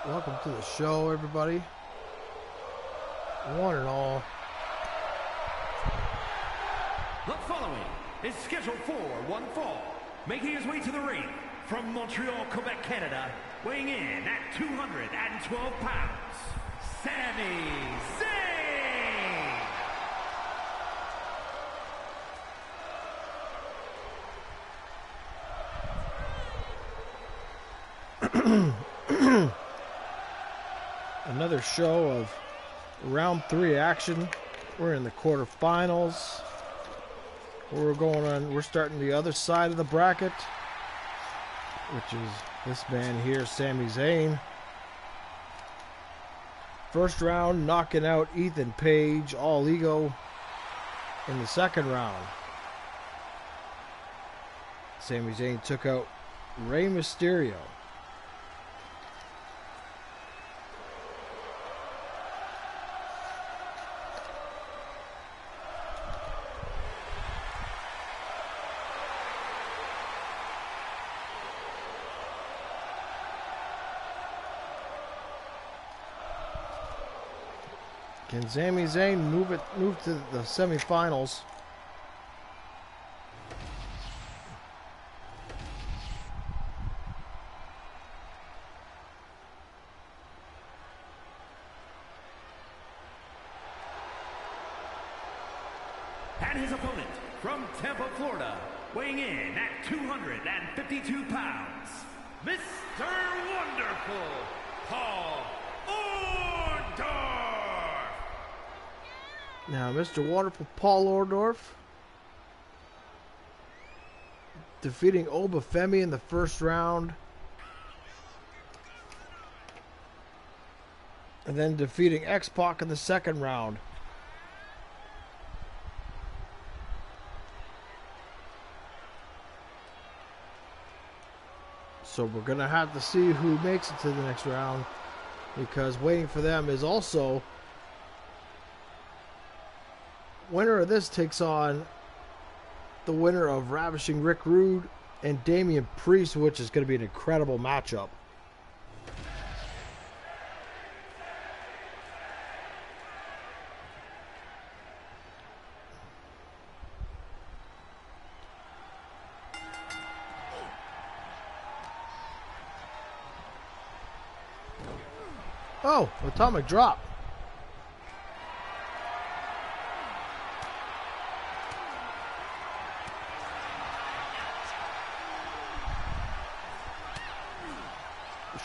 Welcome to the show, everybody. One and all. The following is scheduled for one fall, making his way to the ring from Montreal, Quebec, Canada, weighing in at 212 pounds, Sami Zayn! Another show of round 3 action. We're in the quarterfinals. We're starting the other side of the bracket, which is this man here, Sami Zayn. First round, knocking out Ethan Page, all ego. In the second round, Sami Zayn took out Rey Mysterio. Can Sami Zayn move to the semifinals? And his opponent from Tampa, Florida, weighing in at 252 pounds, Mr. Wonderful, Paul Orndorff. Now, Mr. Wonderful Paul Orndorff defeating Obafemi in the first round, and then defeating X-Pac in the second round. So we're going to have to see who makes it to the next round, because waiting for them is also winner of this takes on the winner of Ravishing Rick Rude and Damian Priest, which is going to be an incredible matchup. Oh, atomic drop.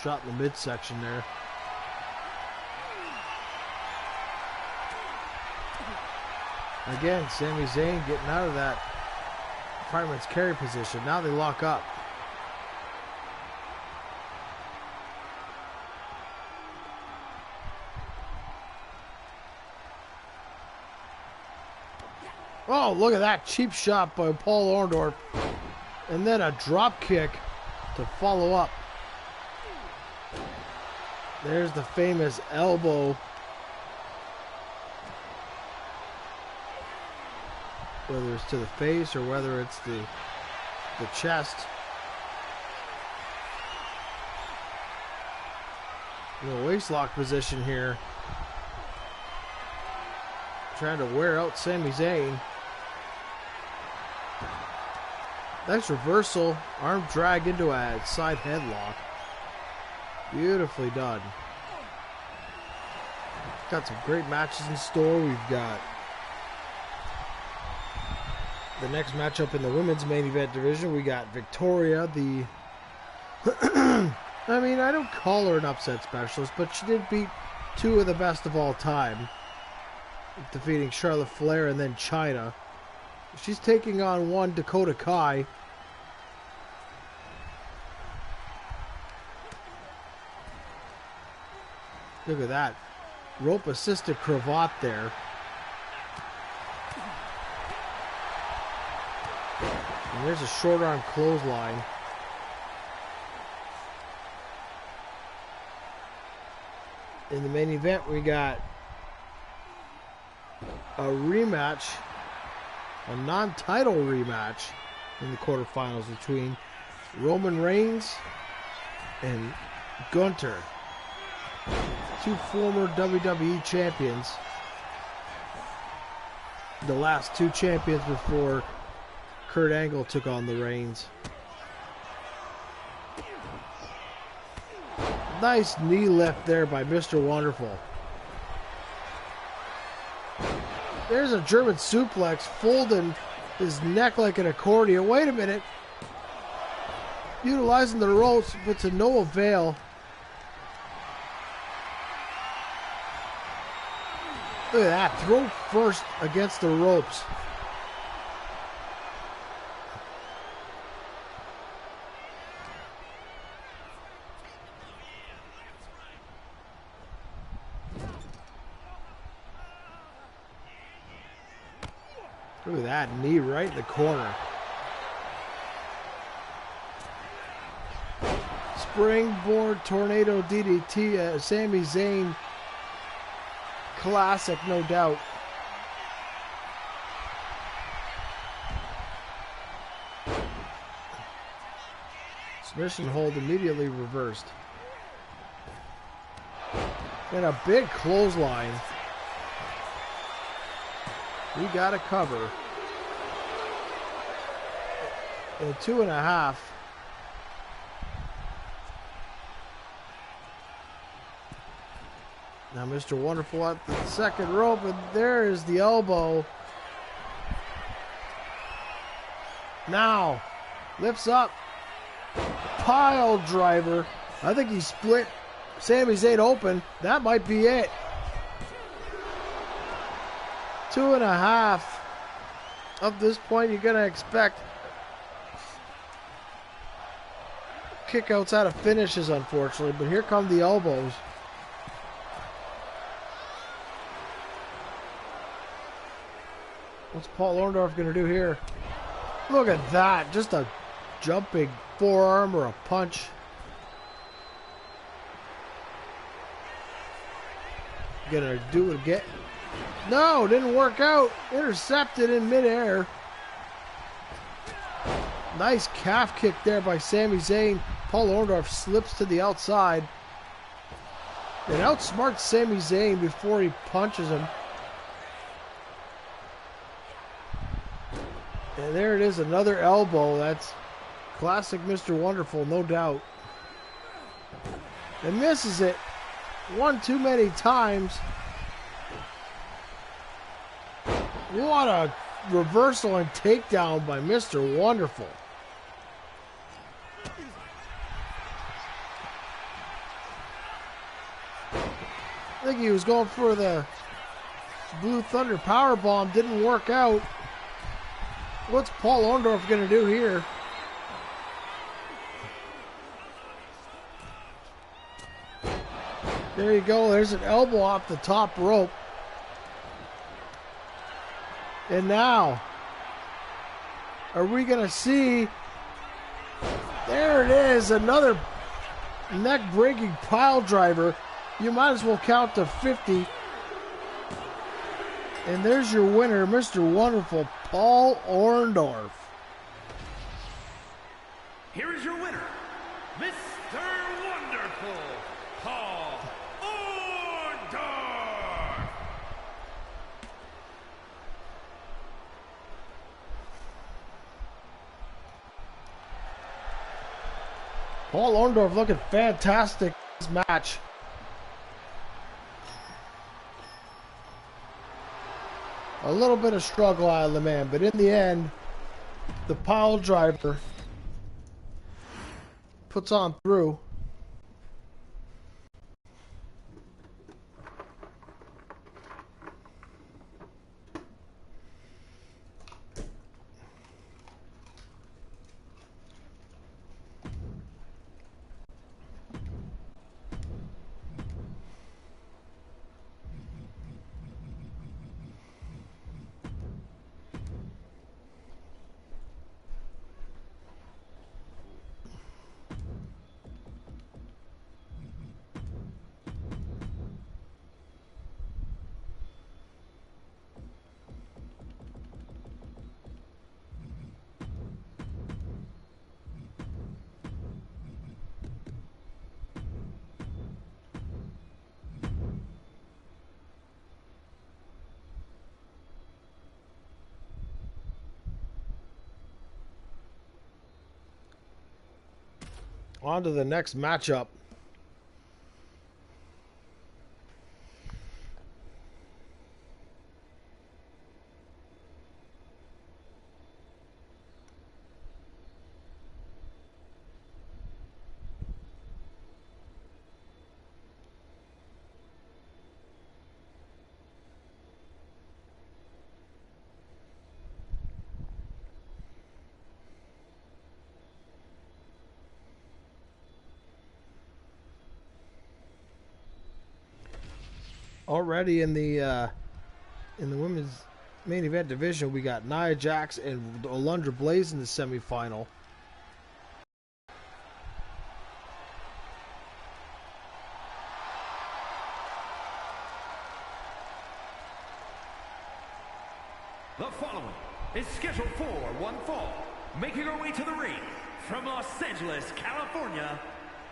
Shot in the midsection there. Again, Sami Zayn getting out of that fireman's carry position. Now they lock up. Oh, look at that cheap shot by Paul Orndorff. And then a drop kick to follow up. There's the famous elbow. Whether it's to the face or whether it's the chest. In the waist lock position here. Trying to wear out Sami Zayn. Nice reversal. Arm drag into a side headlock. Beautifully done. Got some great matches in store. We've got the next matchup in the women's main event division. We got Victoria, the I mean, I don't call her an upset specialist, but she did beat two of the best of all time, defeating Charlotte Flair and then Chyna. She's taking on one Dakota Kai. Look at that. Rope assisted cravat there. And there's a short arm clothesline. In the main event, we got a rematch, a non-title rematch in the quarterfinals between Roman Reigns and Gunther. two former WWE champions. The last two champions before Kurt Angle took on the reins. Nice knee lift there by Mr. Wonderful. There's a German suplex, folding his neck like an accordion. Wait a minute. Utilizing the ropes, but to no avail. Look at that. Throw first against the ropes. Look at that knee right in the corner. Springboard tornado DDT, Sami Zayn. Classic, no doubt. Submission hold immediately reversed. And a big clothesline. We got a cover. And 2.5. Now Mr. Wonderful at the second rope, and there is the elbow. Now, lifts up. Pile driver. I think he split Sami Zayn open. That might be it. 2.5. Up this point, you're going to expect kickouts out of finishes, unfortunately. But here come the elbows. What's Paul Orndorff going to do here? Look at that. Just a jumping forearm or a punch. Gonna do it again. No, didn't work out. Intercepted in midair. Nice calf kick there by Sami Zayn. Paul Orndorff slips to the outside. And outsmarts Sami Zayn before he punches him. And there it is, another elbow. That's classic Mr. Wonderful, no doubt. And misses it one too many times. What a reversal and takedown by Mr. Wonderful. I think he was going for the Blue Thunder Powerbomb. Didn't work out. What's Paul Orndorff going to do here? There you go. There's an elbow off the top rope. And now, are we going to see? There it is. Another neck-breaking pile driver. You might as well count to 50. And there's your winner, Mr. Wonderful, Paul Orndorff. Here is your winner, Mr. Wonderful, Paul Orndorff. Paul Orndorff looking fantastic in this match. A little bit of struggle out of the man, but in the end, the pile driver puts on through. On to the next matchup. Already in the women's main event division, we got Nia Jax and Alundra Blaze in the semifinal. The following is scheduled for one fall, making her way to the ring from Los Angeles, California,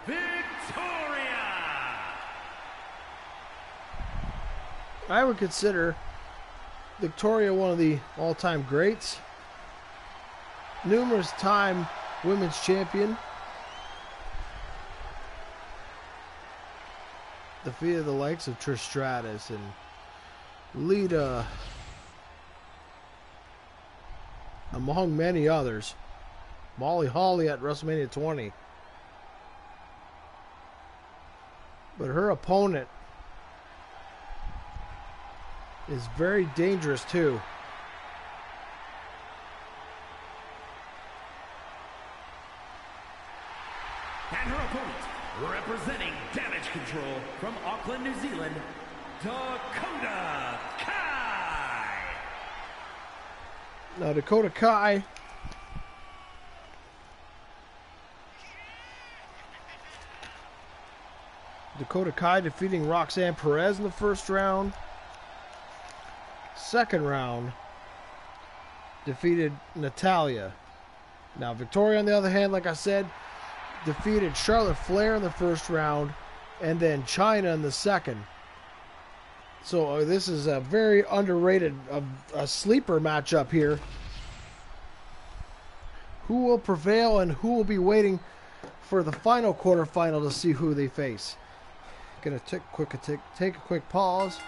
Victoria! I would consider Victoria one of the all-time greats. Numerous time women's champion. Defeated the likes of Trish Stratus and Lita, among many others. Molly Holly at WrestleMania 20. But her opponent is very dangerous too. And her opponent, representing Damage Control from Auckland, New Zealand, Dakota Kai. Now Dakota Kai defeating Roxanne Perez in the first round. Second round, defeated Natalya. Now Victoria, on the other hand, like I said, defeated Charlotte Flair in the first round, and then Chyna in the second. So this is a very underrated, a sleeper matchup here. Who will prevail and who will be waiting for the final quarterfinal to see who they face? Gonna take a quick pause.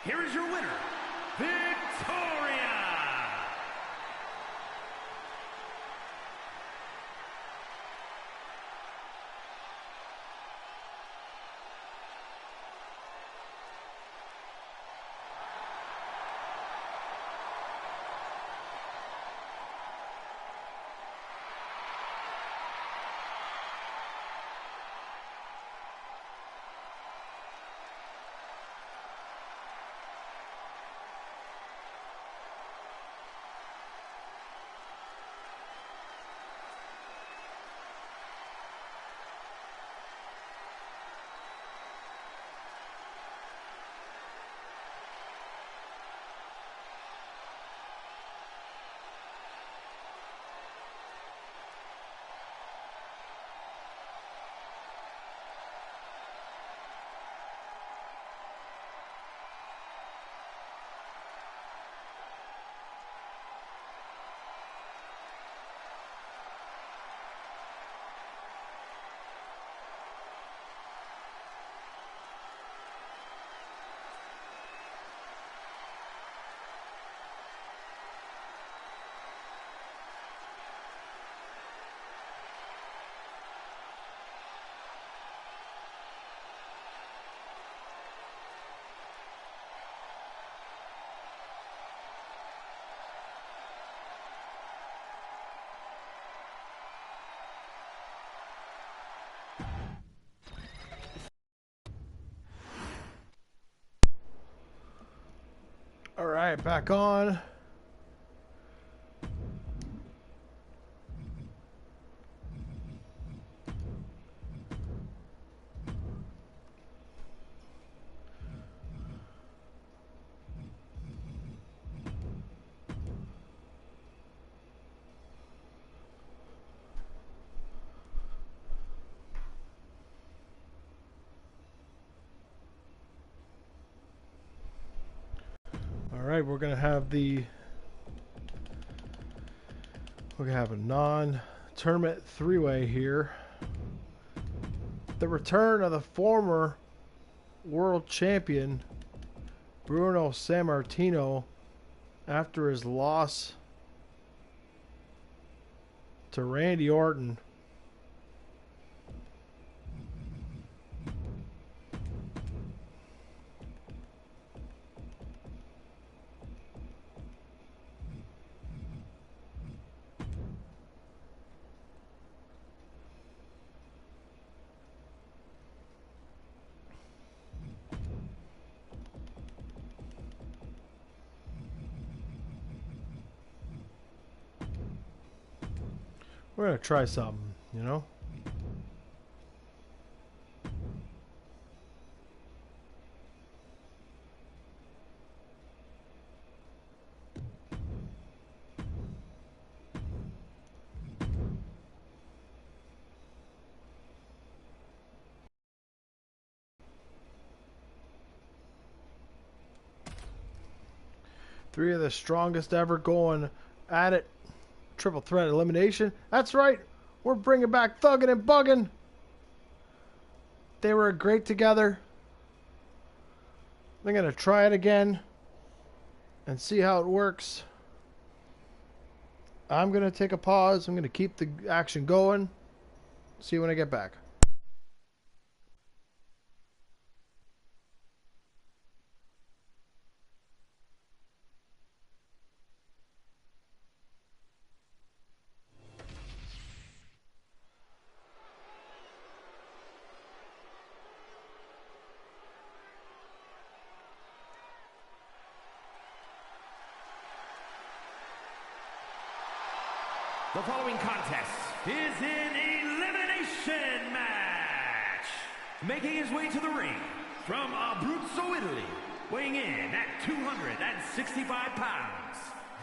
Here is your winner, Victoria! All right, back on. All right, we're gonna have a non-tournament three-way here. The return of the former world champion Bruno Sammartino after his loss to Randy Orton. We're gonna try something, you know? Three of the strongest ever going at it. Triple threat elimination. That's right. We're bringing back Thuggin' and Buggin'. They were great together. I'm going to try it again and see how it works. I'm going to take a pause. I'm going to keep the action going. See you when I get back. The following contest is an elimination match. Making his way to the ring from Abruzzo, Italy, weighing in at 265 pounds,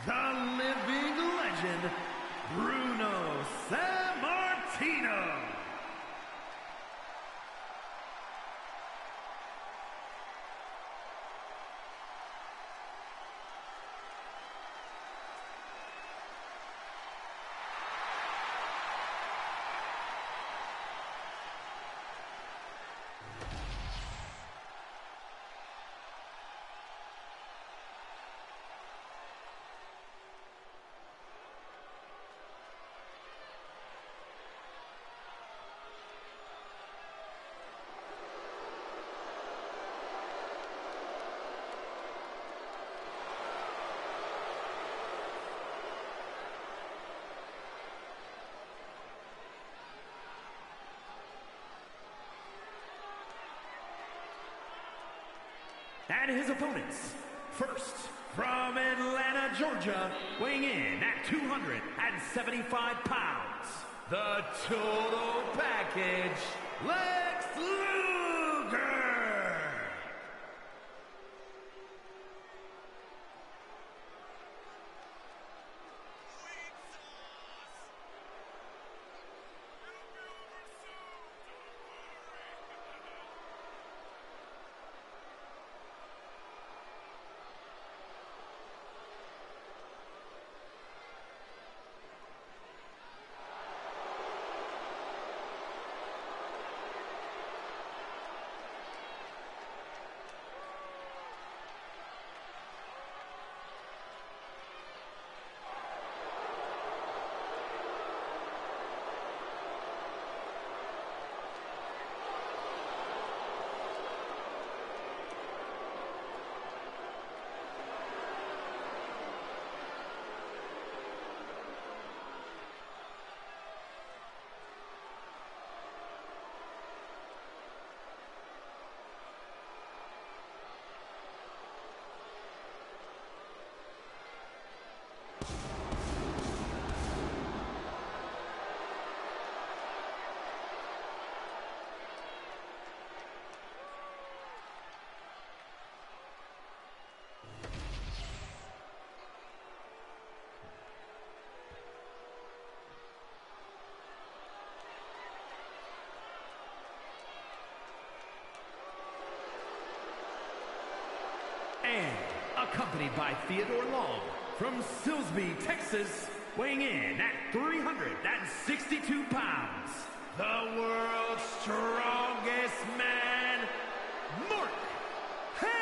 the living legend, Bruno Sammartino. And his opponents, first, from Atlanta, Georgia, weighing in at 275 pounds, the total package, Lex Luger! And accompanied by Theodore Long from Silsbee, Texas, weighing in at 362 pounds, the world's strongest man, Mark Henry!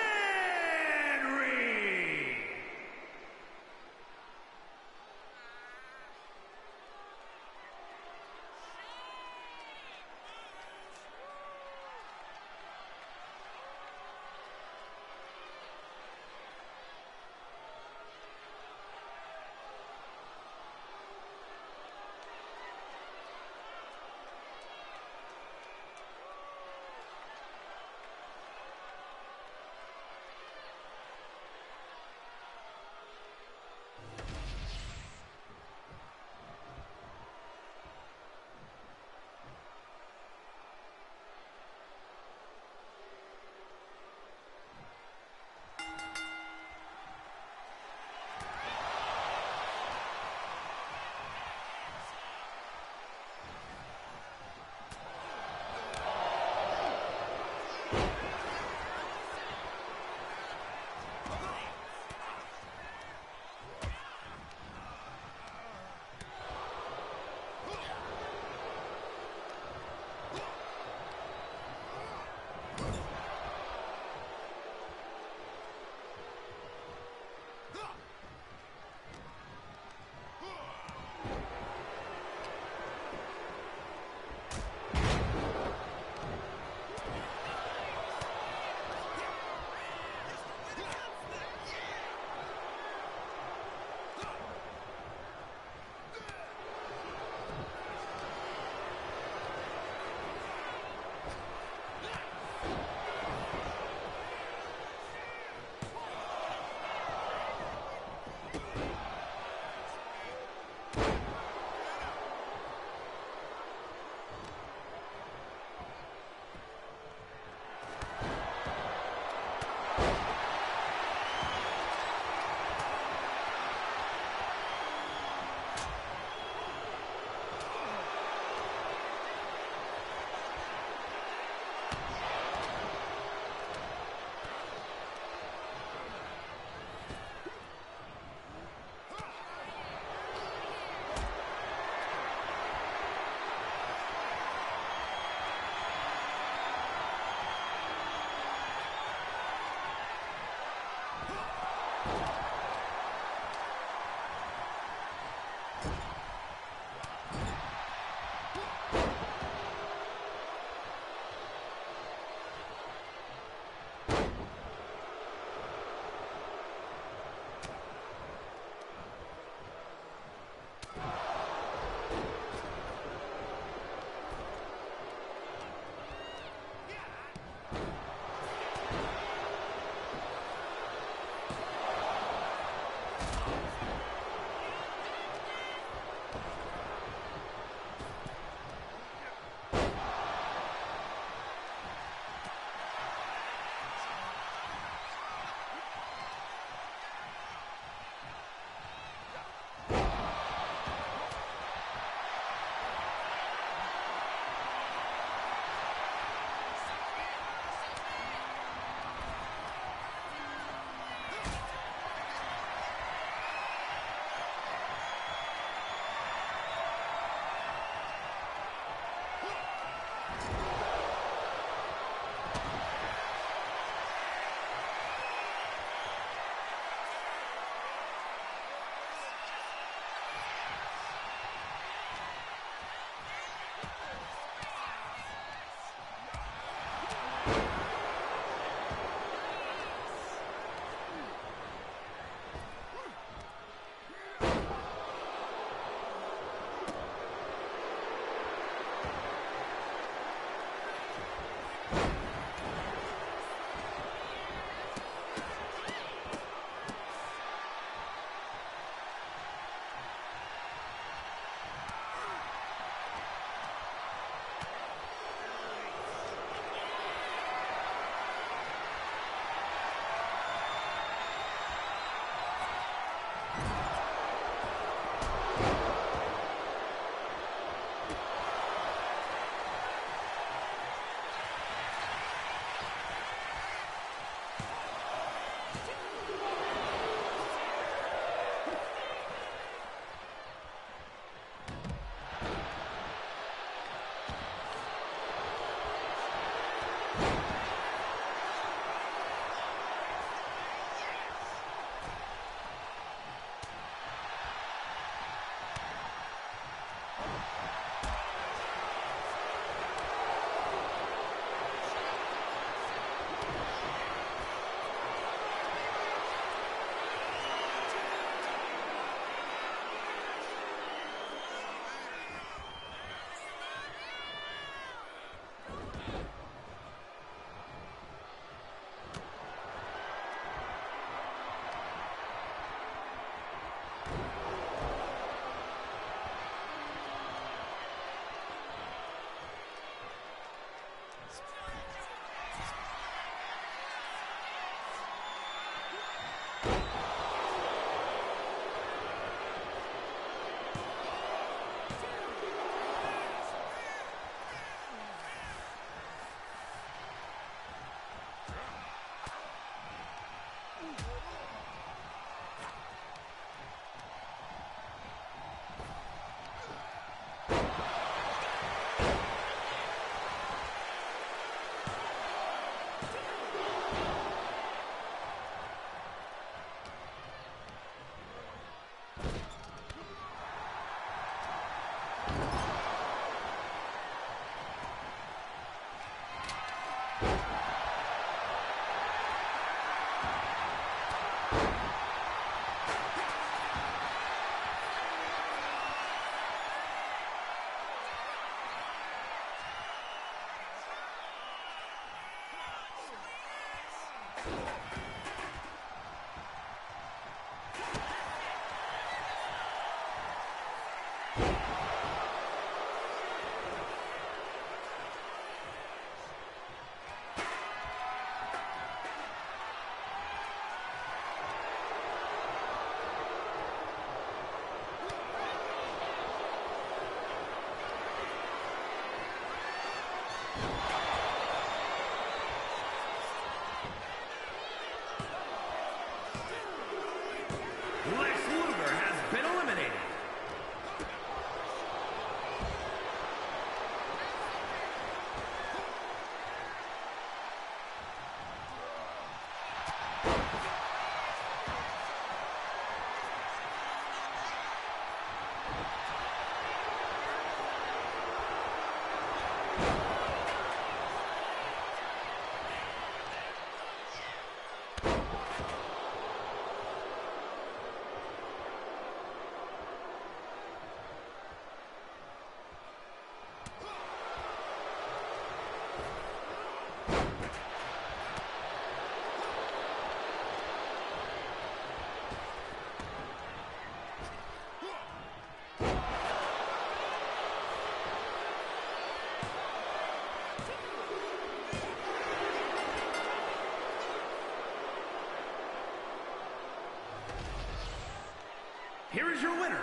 here is your winner,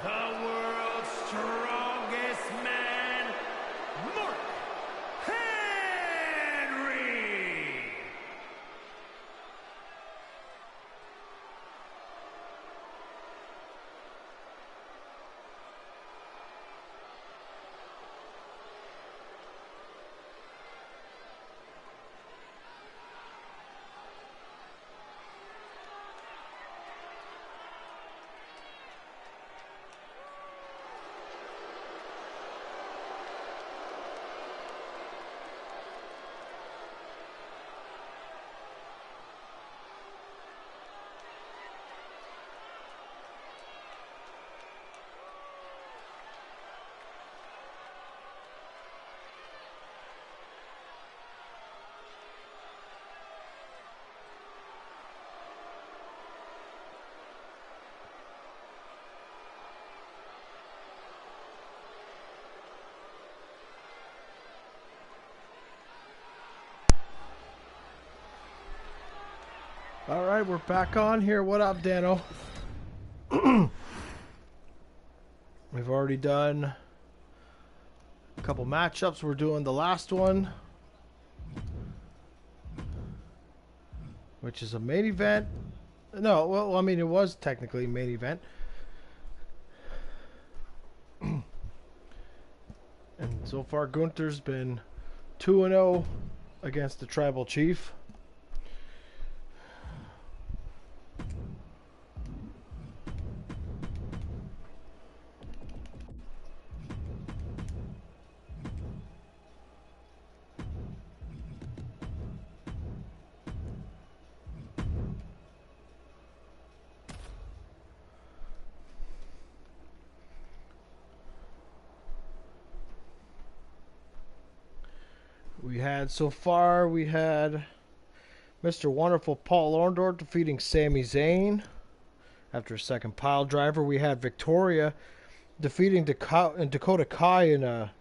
the world's strongest man, Mark Henry. All right, we're back on here. What up, Dano? We've already done a couple matchups. We're doing the last one, which is a main event. No, well, I mean, it was technically a main event. And so far, Gunther's been 2-0 against the Tribal Chief. So far, we had Mr. Wonderful Paul Orndorff defeating Sami Zayn. After a second pile driver, we had Victoria defeating Dakota Kai in a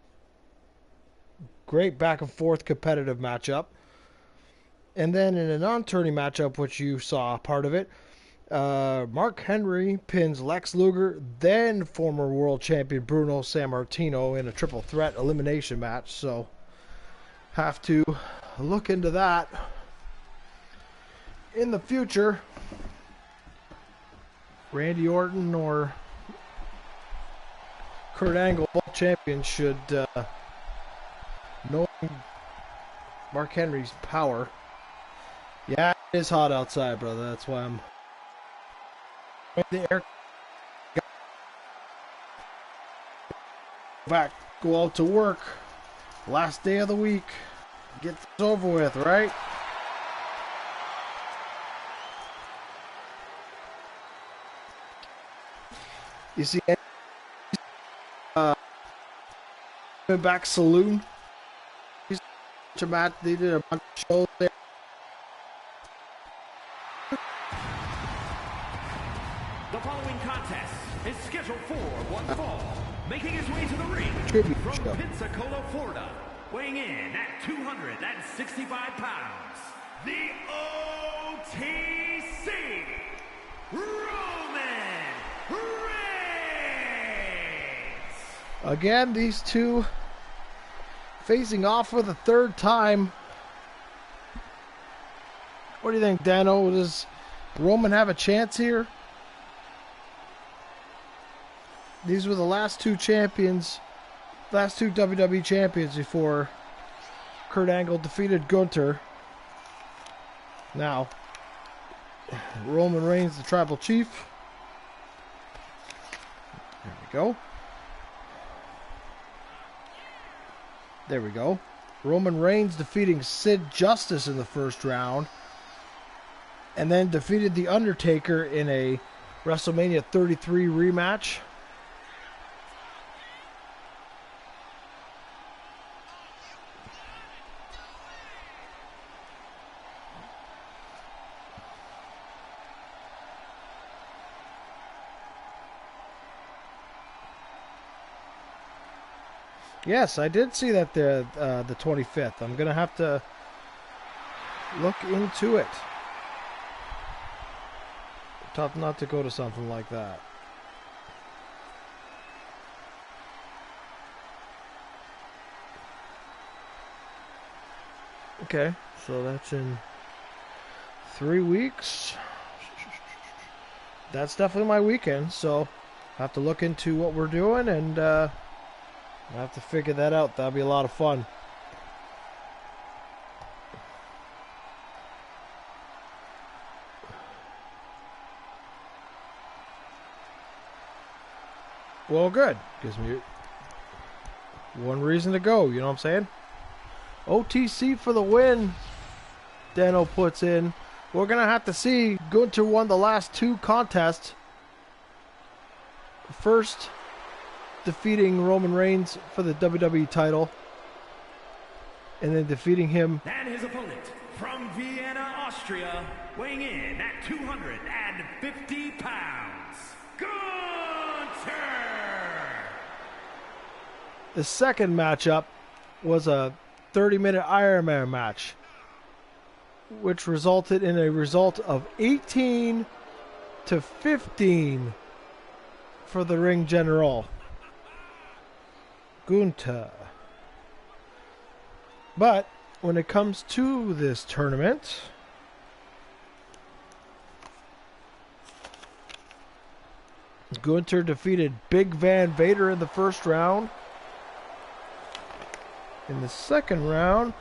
great back and forth competitive matchup. And then in a non-tourney matchup, which you saw part of it, Mark Henry pins Lex Luger, then former world champion Bruno Sammartino in a triple threat elimination match. So have to look into that in the future. Randy Orton or Kurt Angle, both champions, should know Mark Henry's power. Yeah, it is hot outside, brother. That's why I'm the air. Back, go out to work. Last day of the week. Get this over with, right? You see, back saloon. They did a bunch of shows there. The following contest is scheduled for one fall. Making his way to the ring from Pensacola, Florida, weighing in at 265 pounds, the OTC, Roman Reigns. Again, these two facing off for the third time. What do you think, Dano? Does Roman have a chance here? These were the last two champions, last two WWE champions before Kurt Angle defeated Gunther. Now, Roman Reigns, the Tribal Chief. There we go. There we go. Roman Reigns defeating Sid Justice in the first round, and then defeated The Undertaker in a WrestleMania 33 rematch. Yes, I did see that the 25th. I'm gonna have to look into it. Tough not to go to something like that. Okay, so that's in 3 weeks. That's definitely my weekend, so I have to look into what we're doing, and I have to figure that out. That'll be a lot of fun. Well, good. Gives me one reason to go, you know what I'm saying? OTC for the win, Dano puts in. We're going to have to see. Gunther won the last 2 contests. First, defeating Roman Reigns for the WWE title. And then defeating him. And his opponent from Vienna, Austria, weighing in at 250 pounds, Gunther! The second matchup was a 30-minute Iron Man match, which resulted in a result of 18-15 for the ring general, Gunther. But when it comes to this tournament, Gunther defeated Big Van Vader in the first round. In the second round,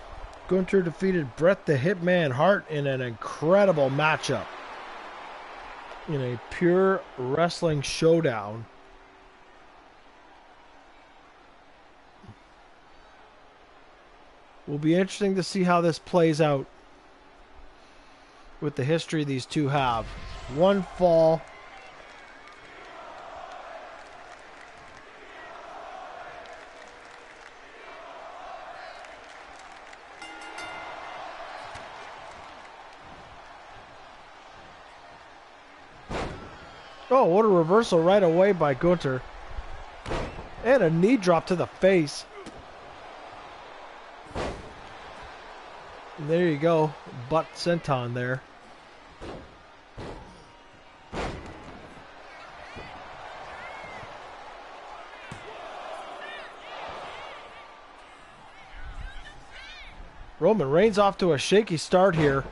Gunther defeated Bret the Hitman Hart in an incredible matchup in a pure wrestling showdown. Will be interesting to see how this plays out with the history these two have. One fall. Oh, what a reversal right away by Gunther. And a knee drop to the face. And there you go. Butt senton there. Roman Reigns off to a shaky start here.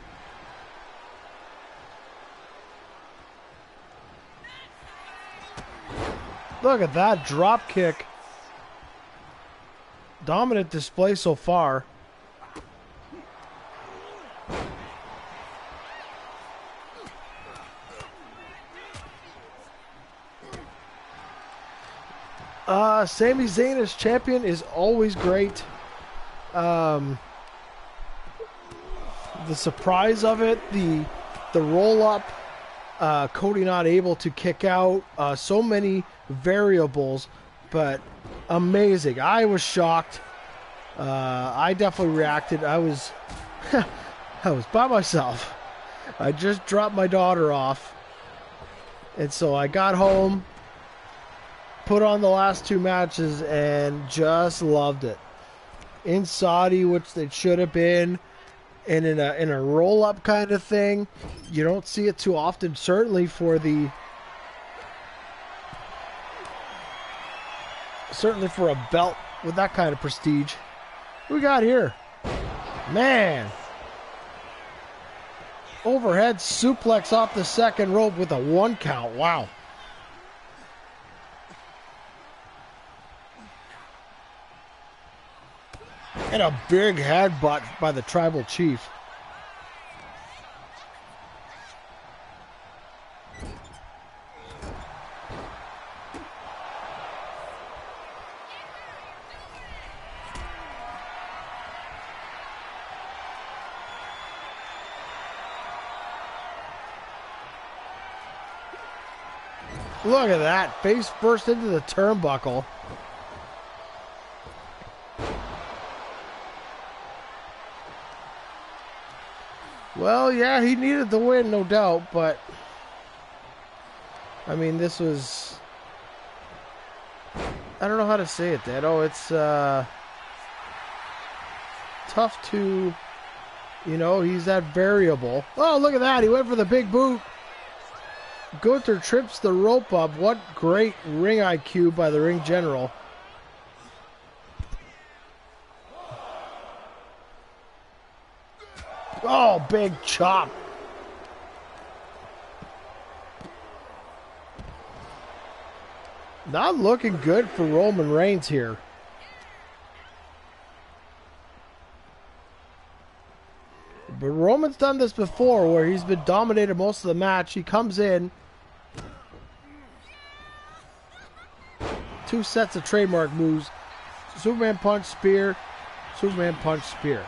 Look at that drop kick. Dominant display so far. Sami Zayn as champion is always great. The surprise of it, the roll up, Cody not able to kick out, so many variables, but amazing. I was shocked. I definitely reacted. I was I was by myself. I just dropped my daughter off, and so I got home, put on the last 2 matches, and just loved it. In Saudi, which they should have been, and in a roll-up kind of thing. You don't see it too often, certainly for a belt with that kind of prestige. What we got here? Man. Overhead suplex off the second rope with a 1 count. Wow. And a big headbutt by the Tribal Chief. Look at that. Face first into the turnbuckle. Well, yeah, he needed the win, no doubt, but I mean, this was, I don't know how to say it, Dad. It's tough to, he's that variable. Oh, look at that. He went for the big boot. Gunther trips the rope up. What great ring IQ by the ring general. Oh, big chop. Not looking good for Roman Reigns here. But Roman's done this before where he's been dominated most of the match. He comes in. 2 sets of trademark moves. Superman punch, spear. Superman punch, spear.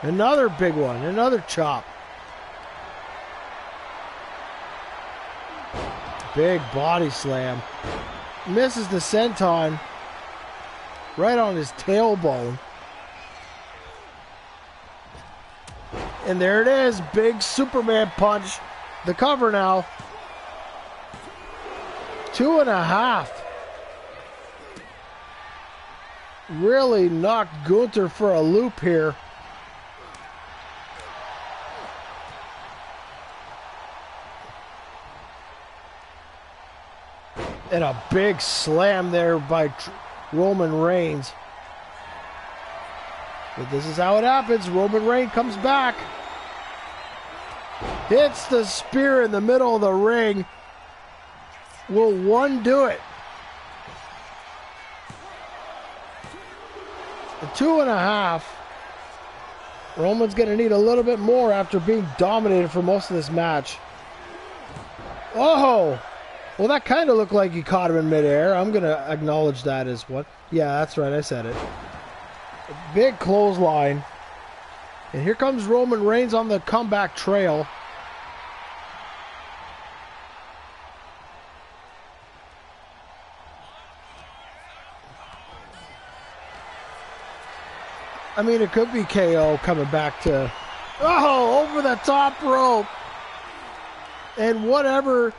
Another big one. Another chop. Big body slam. Misses the senton. Right on his tailbone. And there it is. Big Superman punch. The cover now. 2.5. Really knocked Gunther for a loop here. And a big slam there by Roman Reigns. But this is how it happens. Roman Reigns comes back. Hits the spear in the middle of the ring. Will one do it? The 2.5. Roman's going to need a little bit more after being dominated for most of this match. Oh! Well, that kind of looked like he caught him in midair. I'm going to acknowledge that as what. Yeah, that's right. I said it. A big clothesline. And here comes Roman Reigns on the comeback trail. I mean, it could be KO coming back to... Oh, over the top rope. And whatever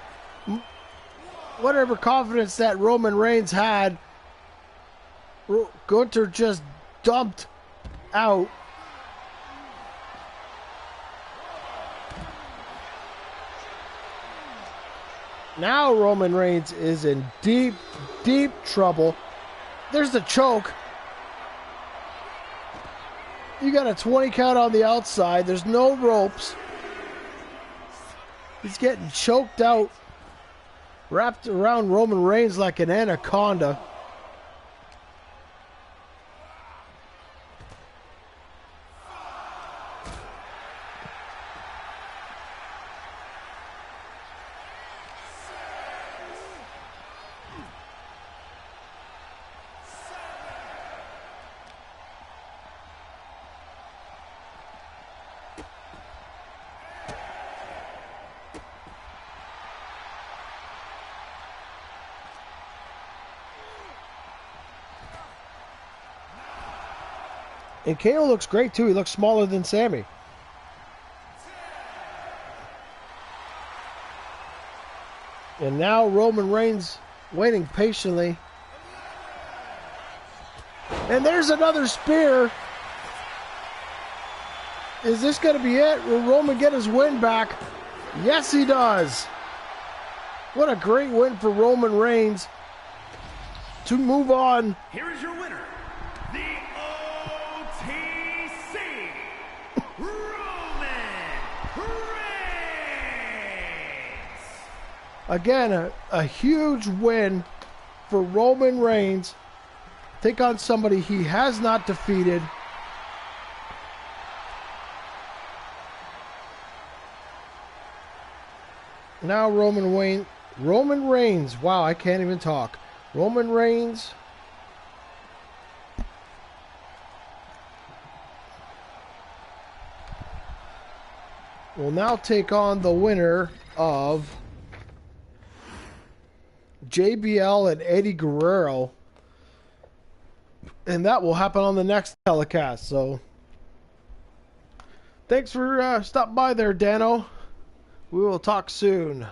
confidence that Roman Reigns had, Gunther just dumped out. Now Roman Reigns is in deep, deep trouble. There's the choke. You got a 20 count on the outside. There's no ropes. He's getting choked out. Wrapped around Roman Reigns like an anaconda. And KO looks great too. He looks smaller than Sammy. And now Roman Reigns waiting patiently. And there's another spear. Is this going to be it? Will Roman get his win back? Yes, he does. What a great win for Roman Reigns to move on. Here is your winner, the OTC, Roman Reigns. Again, a huge win for Roman Reigns. Take on somebody he has not defeated. Now Roman Reigns. Wow, I can't even talk. Roman Reigns will now take on the winner of JBL and Eddie Guerrero. And that will happen on the next telecast. So, thanks for stopping by there, Dano. We will talk soon.